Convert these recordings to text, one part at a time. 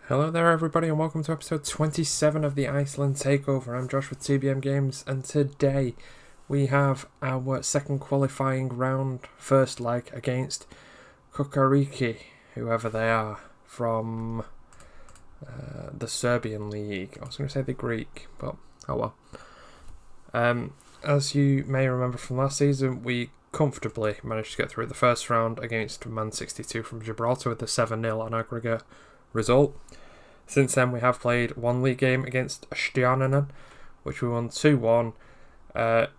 Hello there everybody and welcome to episode 27 of the Iceland Takeover. I'm Josh with TBM Games and today we have our second qualifying round first leg against Cukaricki, whoever they are, from the Serbian league. I was going to say the Greek, but oh well. As you may remember from last season, we comfortably managed to get through the first round against Man 62 from Gibraltar with the 7-0 on aggregate result. Since then, we have played one league game against Stjarnan, which we won 2-1,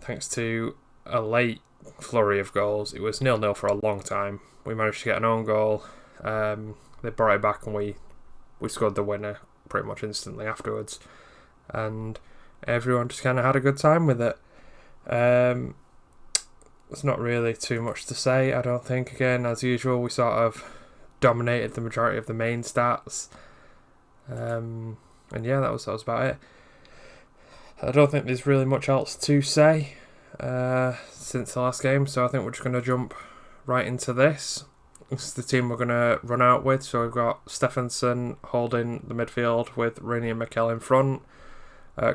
thanks to a late flurry of goals. It was 0-0 for a long time. We managed to get an own goal. They brought it back and we scored the winner pretty much instantly afterwards. And everyone just kind of had a good time with it. There's not really too much to say, I don't think. Again, as usual, we sort of dominated the majority of the main stats. And yeah, that was about it. I don't think there's really much else to say since the last game, so I think we're just going to jump right into this. This is the team we're going to run out with. So we've got Stephenson holding the midfield with Rooney and Mikel in front.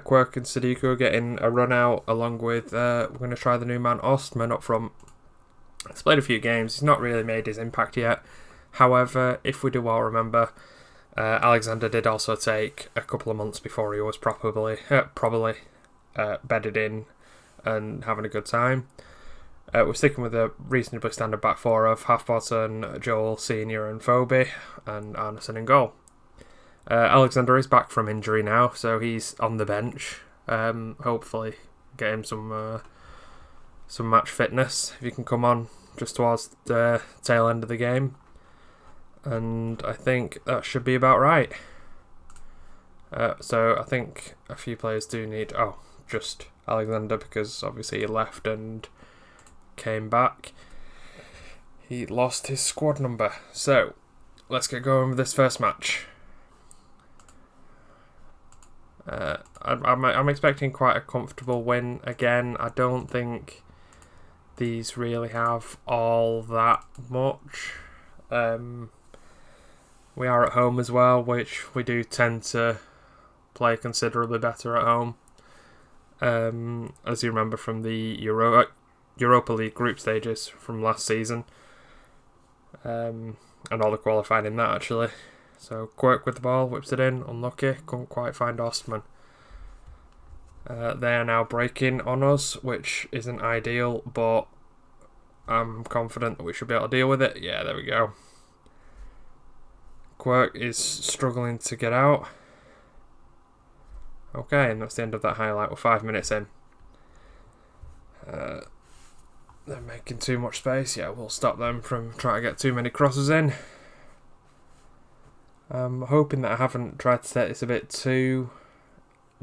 Quirk and Sadiku getting a run out, along with we're going to try the new man Ostman up front. He's played a few games. He's not really made his impact yet. However, if we do all remember, Alexander did also take a couple of months before he was probably bedded in and having a good time. We're sticking with a reasonably standard back four of Halfbottom, Joel Senior and Phoebe, and Arneson in goal. Alexander is back from injury now, so he's on the bench. Hopefully get him some match fitness if he can come on just towards the tail end of the game. And I think that should be about right. So I think a few players do need... just Alexander, because obviously he left and came back. He lost his squad number. So let's get going with this first match. I'm expecting quite a comfortable win again. I don't think these really have all that much. We are at home as well, which we do tend to play considerably better at home. As you remember from the Europa League group stages from last season. And all the qualifying in that, actually. So Quirk with the ball, whips it in, unlucky, couldn't quite find Ostman. They are now breaking on us, which isn't ideal, but I'm confident that we should be able to deal with it. Yeah, there we go. Quirk is struggling to get out. Okay, and that's the end of that highlight. We're 5 minutes in. They're making too much space. Yeah, we'll stop them from trying to get too many crosses in. I'm hoping that I haven't tried to set this a bit too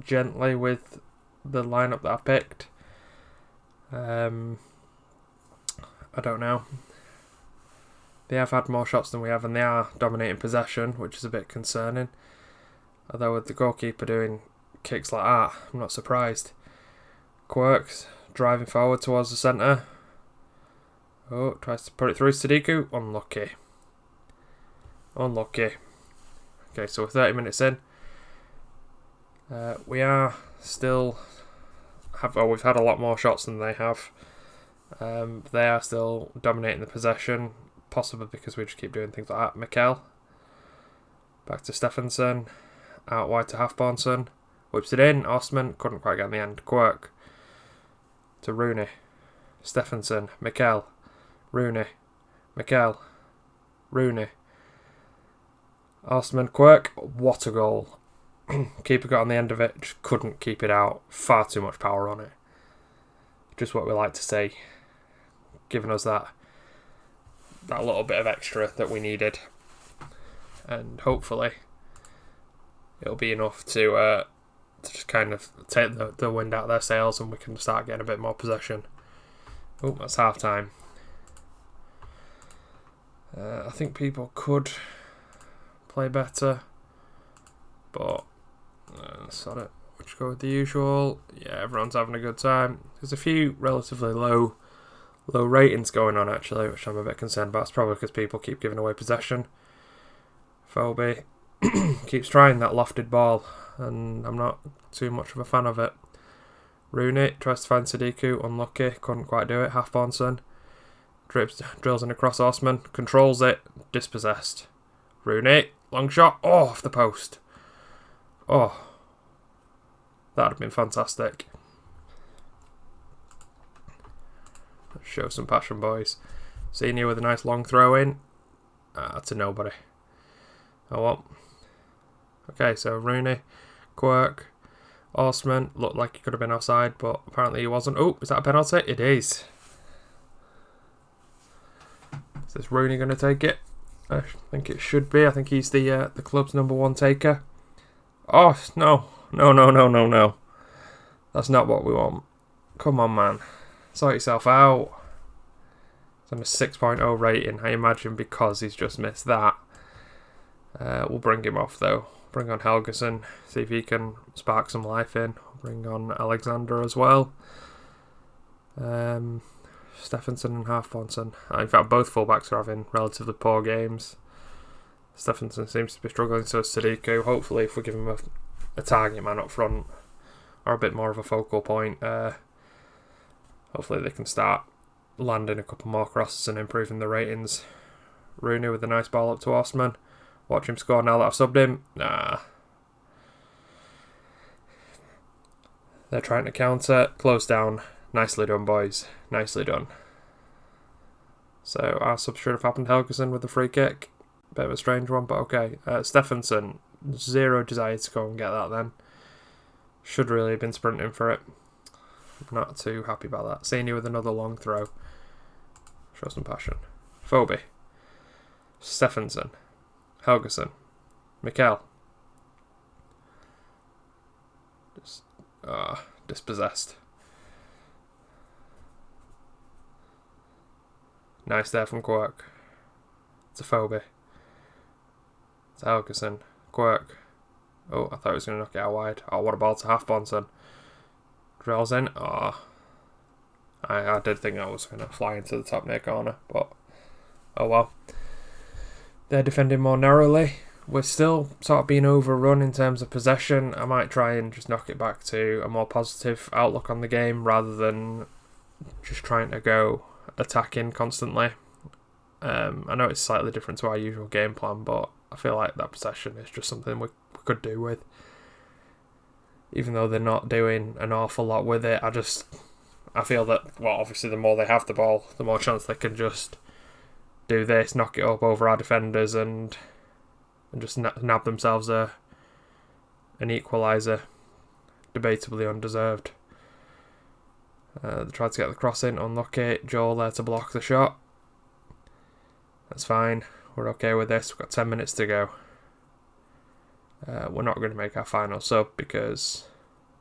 gently with the lineup that I picked. I don't know. They have had more shots than we have, and they are dominating possession, which is a bit concerning. Although with the goalkeeper doing kicks like that, I'm not surprised. Quirks driving forward towards the centre. Oh, tries to put it through Sadiku. Unlucky. Okay, so we're 30 minutes in. We are still... we've had a lot more shots than they have. They are still dominating the possession. Possibly because we just keep doing things like that. Mikel. Back to Stephenson. Out wide to Halfbottom. Whips it in. Ostman couldn't quite get in the end. Quirk. To Rooney. Stephenson. Mikel. Rooney. Mikel. Rooney. Ostman. Quirk. What a goal. Keeper got on the end of it. Just couldn't keep it out. Far too much power on it. Just what we like to see. Giving us that little bit of extra that we needed, and hopefully it'll be enough to just kind of take the wind out of their sails and we can start getting a bit more possession. Oh, that's half time. I think people could play better, but sod it. We'll just go with the usual. Yeah, everyone's having a good time. There's a few relatively low ratings going on, actually, which I'm a bit concerned about. It's probably because people keep giving away possession. Phoebe Keeps trying that lofted ball, and I'm not too much of a fan of it. Rooney tries to find Sadiku, unlucky, couldn't quite do it. Halfbonson drills in across Osman, controls it, dispossessed. Rooney, long shot, off the post. Oh, that'd have been fantastic. Let's show some passion, boys. Senior with a nice long throw in. To nobody. Oh well. Okay, so Rooney, Quirk, Osman looked like he could have been offside, but apparently he wasn't. Oh, is that a penalty? It is. Is this Rooney going to take it? I think it should be. I think he's the club's #1 taker. Oh, no. No. That's not what we want. Come on, man. Sort yourself out. It's on a 6.0 rating, I imagine, because he's just missed that. We'll bring him off, though. Bring on Helgeson, see if he can spark some life in. Bring on Alexander as well. Stephenson and Halfbonson. In fact, both fullbacks are having relatively poor games. Stephenson seems to be struggling, so is Sadiku. Hopefully, if we give him a target man up front, or a bit more of a focal point, hopefully they can start landing a couple more crosses and improving the ratings. Rooney with a nice ball up to Osman. Watch him score now that I've subbed him. Nah. They're trying to counter. Close down. Nicely done, boys. Nicely done. So our sub should have happened. Helgeson with the free kick. Bit of a strange one, but okay. Stephenson. Zero desire to go and get that then. Should really have been sprinting for it. Not too happy about that. Senior with another long throw. Show some passion. Phoebe. Stephenson. Helgeson. Mikel. Just dispossessed. Nice there from Quirk. It's a Phoebe. It's Helgeson. Quirk. Oh, I thought he was going to knock it out wide. Oh, what a ball to Halfbonson. Drills in. Oh, I did think I was going to fly into the top near corner, but oh well. They're defending more narrowly. We're still sort of being overrun in terms of possession. I might try and just knock it back to a more positive outlook on the game rather than just trying to go attacking constantly. I know it's slightly different to our usual game plan, but I feel like that possession is just something we could do with. Even though they're not doing an awful lot with it, I feel that, well, obviously the more they have the ball, the more chance they can just do this, knock it up over our defenders and just nab themselves an equaliser. Debatably undeserved. They tried to get the cross in, unlucky. Joel there to block the shot. That's fine. We're okay with this. We've got 10 minutes to go. We're not going to make our final sub because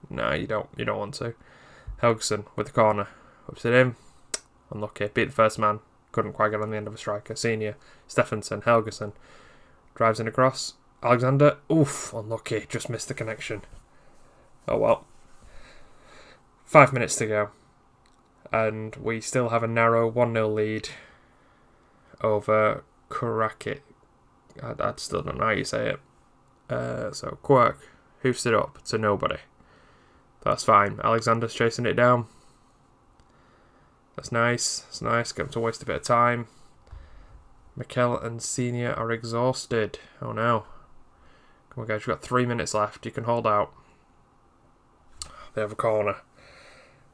no, you don't want to. Helgeson with the corner. Whips it in. Unlucky. Beat the first man. Couldn't quite get on the end of a striker. Senior. Stephenson. Helgeson. Drives in across. Alexander. Oof. Unlucky. Just missed the connection. Oh well. 5 minutes to go. And we still have a narrow 1-0 lead over Cukaricki. I still don't know how you say it. So Quirk hoofs it up to nobody. That's fine. Alexander's chasing it down. That's nice. That's nice. Get him to waste a bit of time. Mikel and Senior are exhausted. Oh no. Come on guys, you've got 3 minutes left. You can hold out. They have a corner.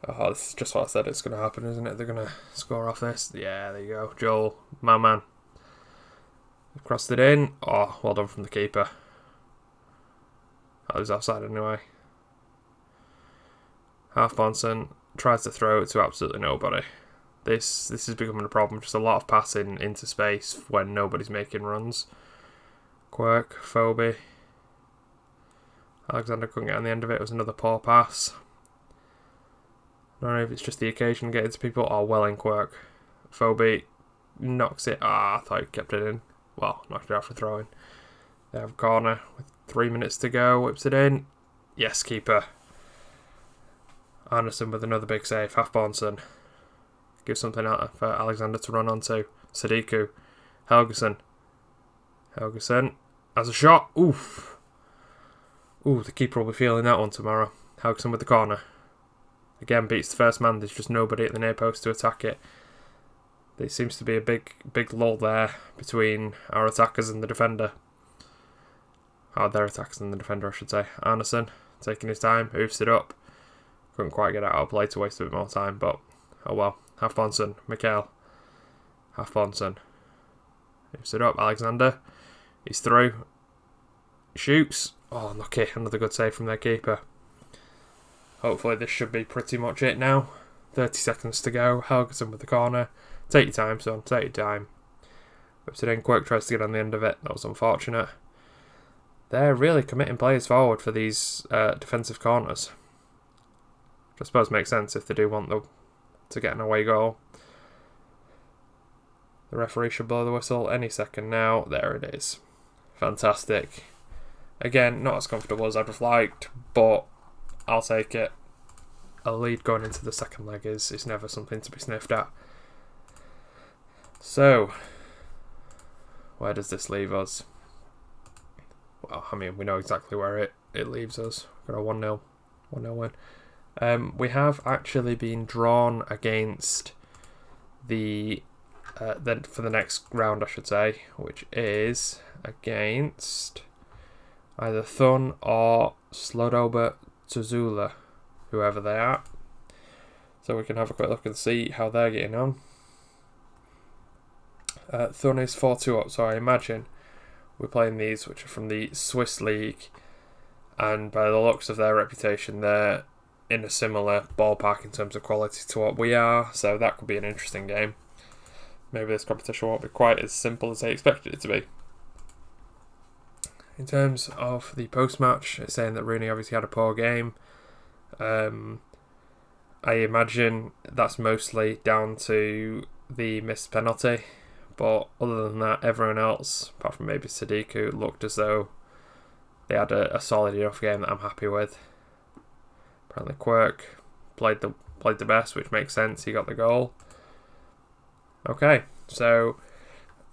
Oh, this is just what I said it's going to happen, isn't it? They're going to score off this. Yeah, there you go. Joel, my man. Crossed it in. Oh, well done from the keeper. That was offside anyway. Halfbonson tries to throw it to absolutely nobody. This is becoming a problem. Just a lot of passing into space when nobody's making runs. Quirk, Phoebe. Alexander couldn't get on the end of it. It was another poor pass. I don't know if it's just the occasion getting to people or well in Quirk. Phoebe knocks it. I thought he kept it in. Well, knocked it out for throwing. They have a corner with 3 minutes to go. Whips it in. Yes, keeper. Anderson with another big save. Halfbonson. Gives something out for Alexander to run onto. Sadiku. Helgeson. As a shot. Oof. Ooh, the keeper will be feeling that one tomorrow. Helgson with the corner. Again, beats the first man. There's just nobody at the near post to attack it. There seems to be a big lull there between our attackers and the defender. Their attackers and the defender, I should say. Arneson taking his time, hoofs it up. Couldn't quite get it out of play to waste a bit more time, but oh well. Halfbonson, Mikael. Halfbonson. Hoofs it up, Alexander. He's through. Shoots. Oh, unlucky. Another good save from their keeper. Hopefully this should be pretty much it now. 30 seconds to go. Helgeson with the corner. Take your time, son. Take your time. Whips it in. Quirk tries to get on the end of it. That was unfortunate. They're really committing players forward for these defensive corners. Which I suppose makes sense if they do want to get an away goal. The referee should blow the whistle any second now. There it is. Fantastic. Again, not as comfortable as I'd have liked, but I'll take it. A lead going into the second leg is never something to be sniffed at. So, where does this leave us? Well, I mean, we know exactly where it leaves us. We've got a 1-0 win. We have actually been drawn against the for the next round, I should say, which is against either Thun or Slodoba Tuzula, whoever they are. So we can have a quick look and see how they're getting on. Thun is 4-2 up, so I imagine we're playing these, which are from the Swiss League, and by the looks of their reputation, they're in a similar ballpark in terms of quality to what we are, so that could be an interesting game. Maybe this competition won't be quite as simple as they expected it to be. In terms of the post-match, it's saying that Rooney obviously had a poor game. I imagine that's mostly down to the missed penalty, but other than that, everyone else, apart from maybe Sadiku, looked as though they had a solid enough game that I'm happy with. Apparently Quirk played the best, which makes sense. He got the goal. Okay, so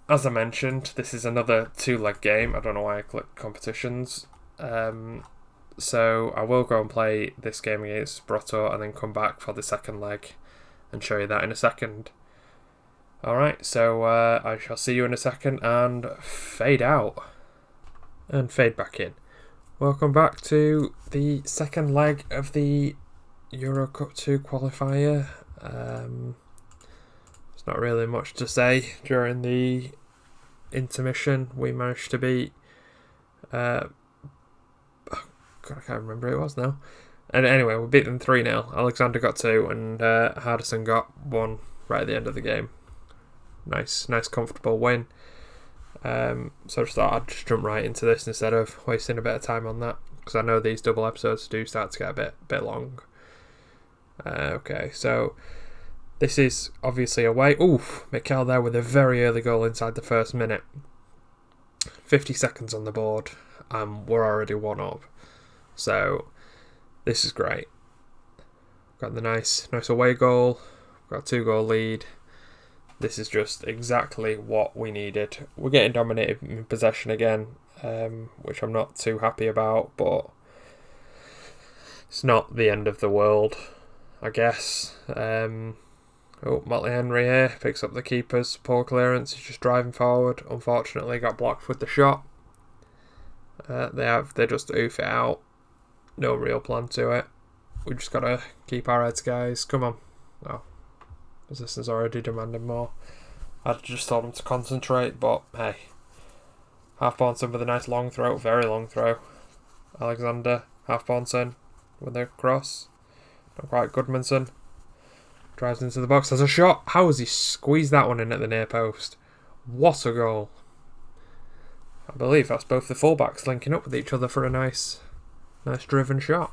as I mentioned, this is another 2-leg game. I don't know why I clicked competitions. So I will go and play this game against Brotto and then come back for the second leg and show you that in a second. Alright, so I shall see you in a second and fade out. And fade back in. Welcome back to the second leg of the Euro Cup 2 qualifier. There's not really much to say. During the intermission, we managed to beat... God, I can't remember who it was now. And anyway, we beat them 3-0. Alexander got 2 and Hardison got 1 right at the end of the game. Nice comfortable win. So I just thought I'd just jump right into this instead of wasting a bit of time on that, because I know these double episodes do start to get a bit long. Okay, so this is obviously away. Oof, Mikael there with a very early goal inside the first minute. 50 seconds on the board, and we're already 1 up. So this is great. Got the nice away goal. Got a 2-goal lead. This is just exactly what we needed. We're getting dominated in possession again, which I'm not too happy about, but it's not the end of the world, I guess. Motley Henry here picks up the keeper's poor clearance. He's just driving forward. Unfortunately, got blocked with the shot. They just oof it out. No real plan to it. We just gotta keep our heads, guys. Come on. Oh, resistance already demanding more. I'd just told them to concentrate, but hey. Halfbonson with a nice long throw, very long throw. Alexander, Halfbonson with a cross. Not quite. Goodmanson drives into the box. There's a shot. How has he squeezed that one in at the near post? What a goal. I believe that's both the fullbacks linking up with each other for a nice driven shot.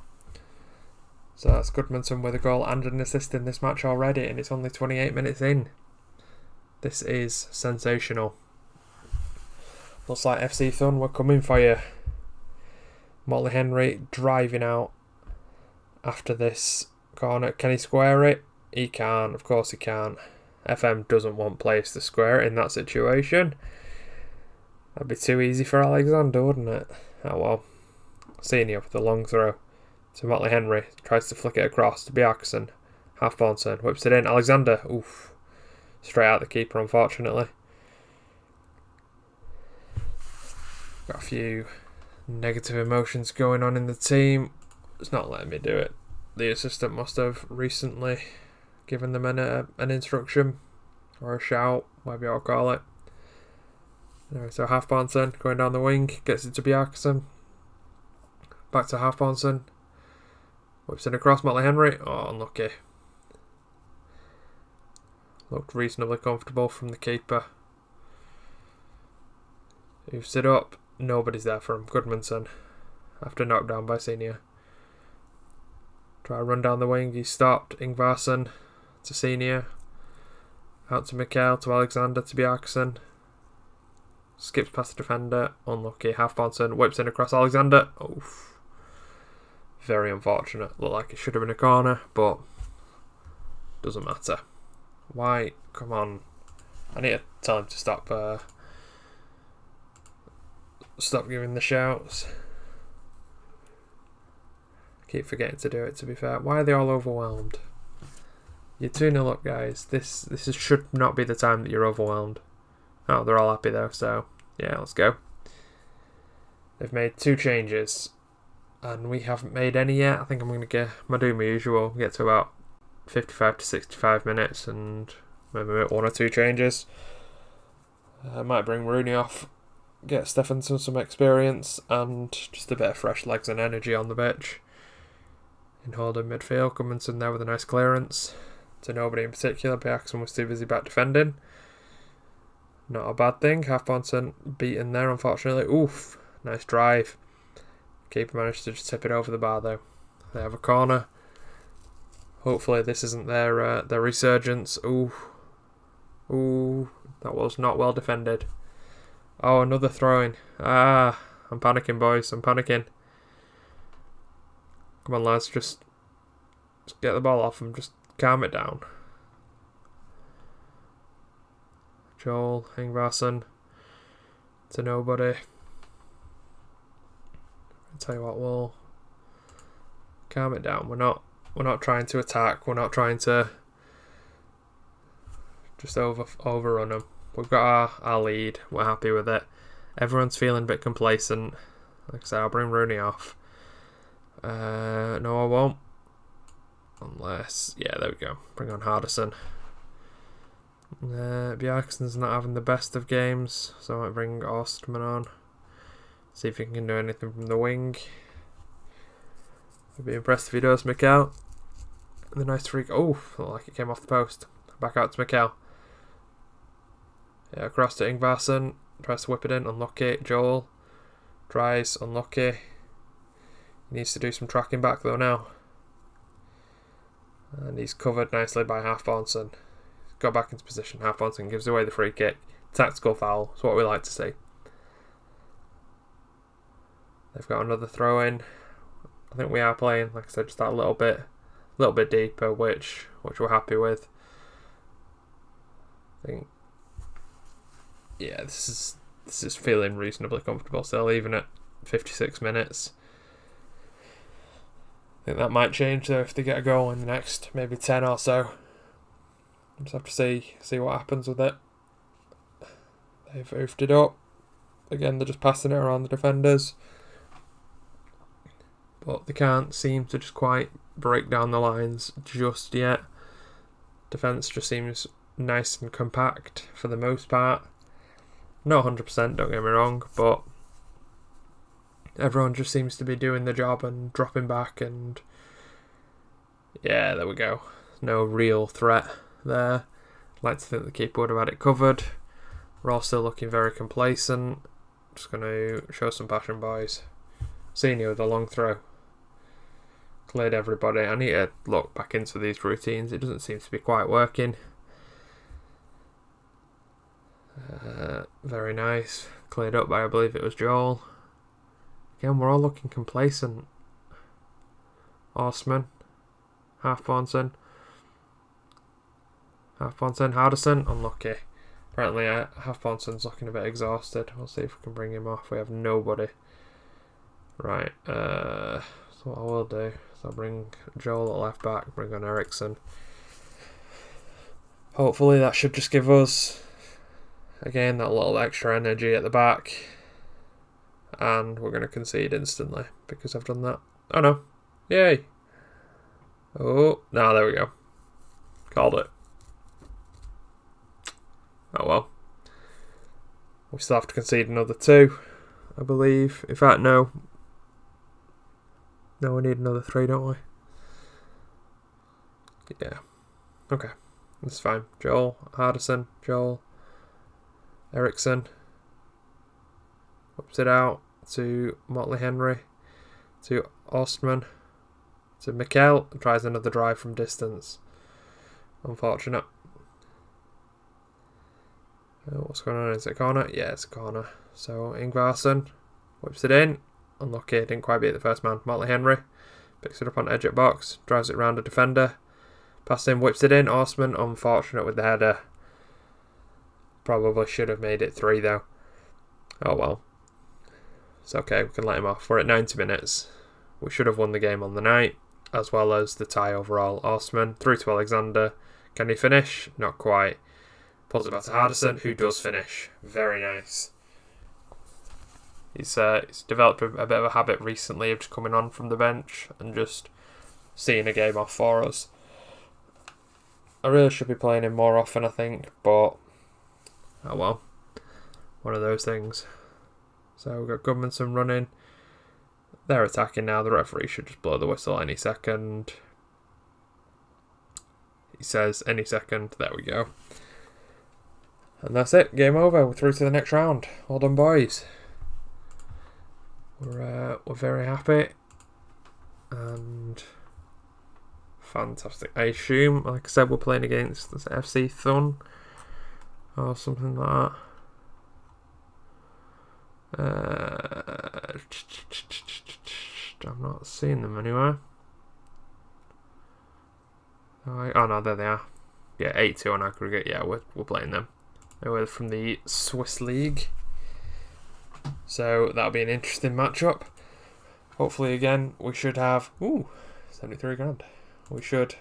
So that's Goodmanson with a goal and an assist in this match already, and it's only 28 minutes in. This is sensational. Looks like FC Thun, we're coming for you. Motley Henry driving out after this corner. Can he square it? He can't. Of course he can't. FM doesn't want players to square it in that situation. That'd be too easy for Alexander, wouldn't it? Oh well. Senior with the long throw to Motley Henry. Tries to flick it across to Bjarkson. Half-born turn. Whips it in. Alexander. Oof. Straight out the keeper, unfortunately. Got a few negative emotions going on in the team. It's not letting me do it. The assistant must have recently given them an instruction or a shout, whatever you all call it. Anyway, so Halfbornson going down the wing, gets it to Bjarkson. Back to Halfbornson. Whips it across Motley Henry. Oh, unlucky. Looked reasonably comfortable from the keeper. Hoofs it up. Nobody's there for him. Goodmanson. After knocked down by Senior. Try to run down the wing. He's stopped. Ingvarsson to Senior. Out to Mikael, to Alexander, to Bjarkson. Skips past the defender. Unlucky. Halfbornson whips in across Alexander. Oof. Very unfortunate. Looked like it should have been a corner, but doesn't matter. Why? Come on. I need to tell him to stop giving the shouts. Keep forgetting to do it, to be fair. Why are they all overwhelmed? You're 2-0 up, guys. This should not be the time that you're overwhelmed. Oh, they're all happy though, so yeah, let's go. They've made 2 changes, and we haven't made any yet. I think I'm going to do my usual, get to about 55 to 65 minutes, and maybe make 1 or 2 changes. I might bring Rooney off, get Stephenson some experience, and just a bit of fresh legs and energy on the pitch. In holding midfield, Cummins in there with a nice clearance. To nobody in particular, Bjarkson was too busy back defending. Not a bad thing. Halfbornson beaten there, unfortunately. Oof, nice drive. Keeper managed to just tip it over the bar though. They have a corner. Hopefully this isn't their resurgence. Ooh, that was not well defended. Oh, another throwing. I'm panicking, boys. I'm panicking. Come on, lads. Just get the ball off and just calm it down. Joel, Ingvarsson to nobody. I'll tell you what, we'll calm it down. We're not trying to attack. We're not trying to just overrun them. We've got our lead. We're happy with it. Everyone's feeling a bit complacent. Like I said, I'll bring Rooney off. No, I won't. Unless, yeah, there we go. Bring on Hardison. Bjarkson's not having the best of games, so I might bring Ostman on. See if he can do anything from the wing. I'd be impressed if he does. Mikael. The nice freak. Oh, looked like it came off the post. Back out to Mikael. Yeah, across to Ingvarsson. Tries to whip it in. Unlucky. Joel. Tries. Unlucky. He needs to do some tracking back though now. And he's covered nicely by Halfbornson. Got back into position. Halfbornson gives away the free kick. Tactical foul. It's what we like to see. They've got another throw in. I think we are playing, like I said, just that little bit deeper, which we're happy with. I think, yeah, this is feeling reasonably comfortable still, even at 56 minutes. I think that might change though if they get a goal in the next maybe 10 or so. Just have to see what happens with it. They've hoofed it up. Again, they're just passing it around the defenders. But they can't seem to just quite break down the lines just yet. Defence just seems nice and compact for the most part. Not 100%, don't get me wrong, but everyone just seems to be doing the job and dropping back, and yeah, there we go. No real threat there. I'd like to think the keeper would have had it covered. We're all still looking very complacent. Just going to show some passion, boys. Senior with a long throw. Cleared everybody. I need to look back into these routines. It doesn't seem to be quite working. Very nice. Cleared up by, I believe it was Joel. Again, we're all looking complacent. Ostman. Halfbornson. Hardison. Unlucky. Apparently, Halfbonson's looking a bit exhausted. We'll see if we can bring him off. We have nobody. Right. So what I will do is I'll bring Joel at left back, bring on Eriksson. Hopefully that should just give us, again, that little extra energy at the back. And we're going to concede instantly because I've done that. Oh no. Yay. Oh, no, there we go. Called it. Oh well. We still have to concede another 2, I believe. In fact, no. No, we need another 3, don't we? Yeah. Okay. That's fine. Joel, Hardison, Joel, Eriksson. Whips it out to Motley Henry, to Ostman, to Mikel. Tries another drive from distance. Unfortunate. What's going on? Is it a corner? Yeah, it's a corner. So Ingvarsson whips it in. Unlucky, didn't quite beat the first man. Motley Henry picks it up on edge at box, drives it round a defender. Past him, whips it in. Ostman, unfortunate with the header. Probably should have made it 3 though. Oh well. It's okay, we can let him off. We're at 90 minutes. We should have won the game on the night, as well as the tie overall. Ostman through to Alexander. Can he finish? Not quite. Pulls it back to Hardison, who does finish. Very nice. He's developed a bit of a habit recently of just coming on from the bench and just seeing a game off for us. I really should be playing him more often, I think, but oh well. One of those things. So we've got Goodmanson running. They're attacking now. The referee should just blow the whistle any second. He says any second. There we go. And that's it. Game over. We're through to the next round. Well done, boys. We're very happy. And fantastic. I assume, like I said, we're playing against this FC Thun or something like that. I'm not seeing them anywhere. Oh no, there they are. Yeah, 8-2 on aggregate. Yeah, we're playing them. They're from the Swiss League. So that'll be an interesting matchup. Hopefully, again, we should have 73 grand. We should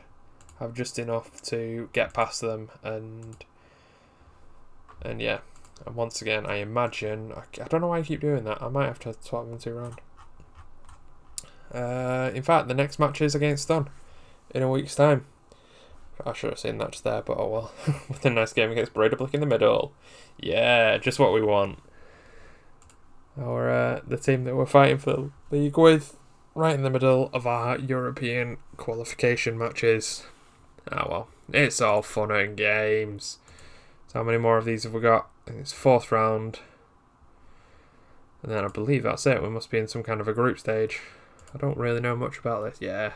have just enough to get past them, and yeah. And once again, I imagine I don't know why I keep doing that. I might have to swap them 2 round. In fact, the next match is against Thun in a week's time. I should have seen that just there, but oh well. With a nice game against Breidablik in the middle. Yeah, just what we want. The team that we're fighting for the league with, right in the middle of our European qualification matches. Oh well, it's all fun and games. So how many more of these have we got? I think it's 4th round. And then I believe that's it. We must be in some kind of a group stage. I don't really know much about this. Yeah.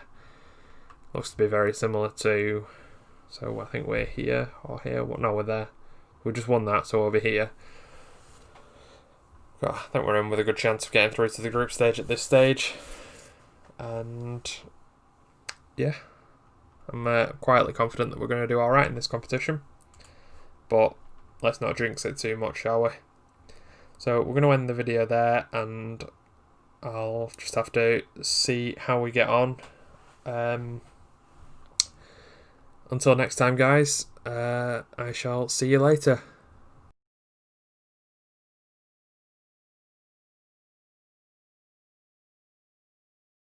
Looks to be very similar to... So I think we're here or here. No, we're there. We just won that, so over here. I think we're in with a good chance of getting through to the group stage at this stage. And yeah, I'm quietly confident that we're going to do alright in this competition. But let's not jinx it too much, shall we? So we're going to end the video there, and I'll just have to see how we get on. Until next time, guys, I shall see you later.